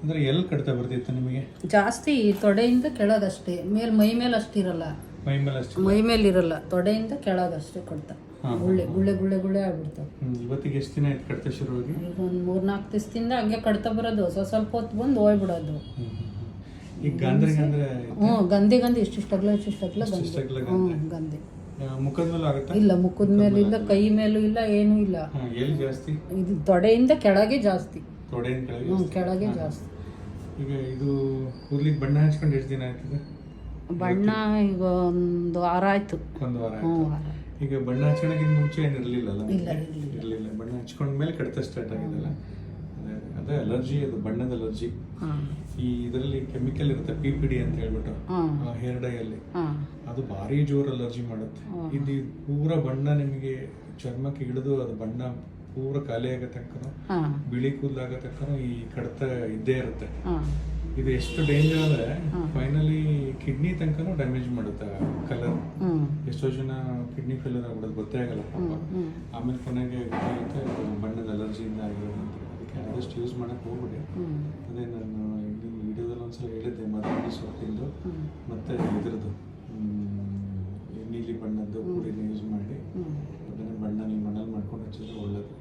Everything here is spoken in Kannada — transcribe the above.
ಅಂದರೆ ಎಲ್ಲಿ ಕಡಿತ ಬರ್ತಿತ್ತು ನಿಮಗೆ? ಜಾಸ್ತಿ ತೊಡೆಯಿಂದ ಕೆಳಗಷ್ಟೇ, ಮೈ ಮೇಲೆ ಅಷ್ಟಿರಲ್ಲ. ಮೈ ಮೇಲೆ ಇರಲ್ಲ, ತೊಡೆಯಿಂದ ಕೆಳಗಷ್ಟೇ ಕಡಿತ. ಗುಳ್ಳೆ ಗುಳ್ಳೆ ಗುಳ್ಳೆ ಗುಳ್ಳೆ ಆಗ್ಬಿಡ್ತಾವೆ. ಇವತ್ತಿಗೆ ಎಷ್ಟು ದಿನ ಆಯ್ತು ಕಡಿತ ಶುರುವಾಗಿ? ಈಗ ಒಂದು 3-4 ದಿವಸದಿಂದ ಹಂಗೆ ಕಡಿತ ಬರೋದು, ಸ್ವಲ್ಪ ಹೊತ್ತು ಬಂದು ಹೋಗ್ಬಿಡೋದು. ಈಗ ಗಾಂಧ್ರಿಗೆ ಅಂದರೆ ಗಂಧಿ ಇಷ್ಟಿಷ್ಟಗ್ಲ ಗಂಧಿ. ಮುಖದ ಮೇಲೆ ಆಗುತ್ತಾ? ಇಲ್ಲ, ಮುಖದ ಮೇಲೆ ಇಲ್ಲ, ಕೈ ಮೇಲೂ ಇಲ್ಲ, ಏನೂ ಇಲ್ಲ. ಎಲ್ಲಿ ಜಾಸ್ತಿ? ಇದು ತೊಡೆಯಿಂದ ಕೆಳಗೆ ಜಾಸ್ತಿ. ತೊಡೆಯಿಂದ ಕೆಳಗೆ ಜಾಸ್ತಿ. ಈಗ ಇದು ಕೂದಲಿಗೆ ಬಣ್ಣ ಹಚ್ಕೊಂಡು ಎಷ್ಟು ದಿನ ಆಯ್ತದೆ? ಬಣ್ಣ ಈಗ 1 ವಾರ ಆಯ್ತು. 1 ವಾರ ಆಯ್ತು. ಈಗ ಬಣ್ಣ ಹಚ್ಕೊಳಕ್ಕಿಂತ ಮುಂಚೆ ಏನು ಇರಲಿಲ್ಲಲ್ಲ? ಇರಲಿಲ್ಲ. ಬಣ್ಣ ಹಚ್ಕೊಂಡ್ಮೇಲೆ ಕಡಿತ ಸ್ಟಾರ್ಟ್ ಆಗಿದೆಲ್ಲ. ಅದೇ ಅಲರ್ಜಿ, ಅದು ಬಣ್ಣದ ಅಲರ್ಜಿ. ಈ ಇದರಲ್ಲಿ ಕೆಮಿಕಲ್ ಇರುತ್ತೆ, PPD ಅಂತ ಹೇಳ್ಬಿಟ್ಟು ಹೇರ್ ಡೈ ಅಲ್ಲಿ, ಅದು ಭಾರಿ ಜೋರ್ ಅಲರ್ಜಿ ಮಾಡುತ್ತೆ. ಇದು ಪೂರ ಬಣ್ಣ ನಿಮಗೆ ಚರ್ಮಕ್ಕೆ ಹಿಡಿದು ಅದು ಬಣ್ಣ ಪೂರ ಖಾಲಿ ಆಗೋ ತನಕ, ಬಿಳಿ ಕೂದಲಾಗೋ ತನಕ ಈ ಕಡಿತ ಇದ್ದೇ ಇರುತ್ತೆ. ಇದು ಎಷ್ಟು ಡೇಂಜರ್ ಅಂದ್ರೆ ಫೈನಲಿ ಕಿಡ್ನಿ ತನಕನೂ ಡ್ಯಾಮೇಜ್ ಮಾಡುತ್ತೆ ಕಲರ್. ಎಷ್ಟೋ ಜನ ಕಿಡ್ನಿ ಫೇಲ್ಯೂರ್ ಆಗ್ಬಿಡೋದು ಗೊತ್ತೇ ಆಗಲ್ಲ ಪಾಪ. ಆಮೇಲೆ ಕೊನೆಗೆ ಗೊತ್ತಾಗುತ್ತೆ ಬಣ್ಣದ ಅಲರ್ಜಿಯಿಂದ ಆಗಿರೋದು ಅಂತ. ಅದಕ್ಕೆ ಆದಷ್ಟು ಯೂಸ್ ಮಾಡಕ್ಕೆ ಹೋಗ್ಬಿಡಿ. ಅದೇ ನಾನು ಇಂದಿನ ವಿಡಿಯೋದಲ್ಲಿ ಒಂದ್ಸಲ ಹೇಳಿದ್ದೆ, ಮದುವೆ ಸೊಪ್ಪಿಂದು ಮತ್ತೆ ಇದ್ರದ್ದು ನೀಲಿ ಬಣ್ಣದ್ದು ಪುಡಿನ ಯೂಸ್ ಮಾಡಿ ಅದನ್ನ ಬಣ್ಣ ನೀವು ಮನೇಲಿ ಮಾಡ್ಕೊಂಡು ಹಚ್ಚಿದ್ರೆ ಒಳ್ಳೇದು.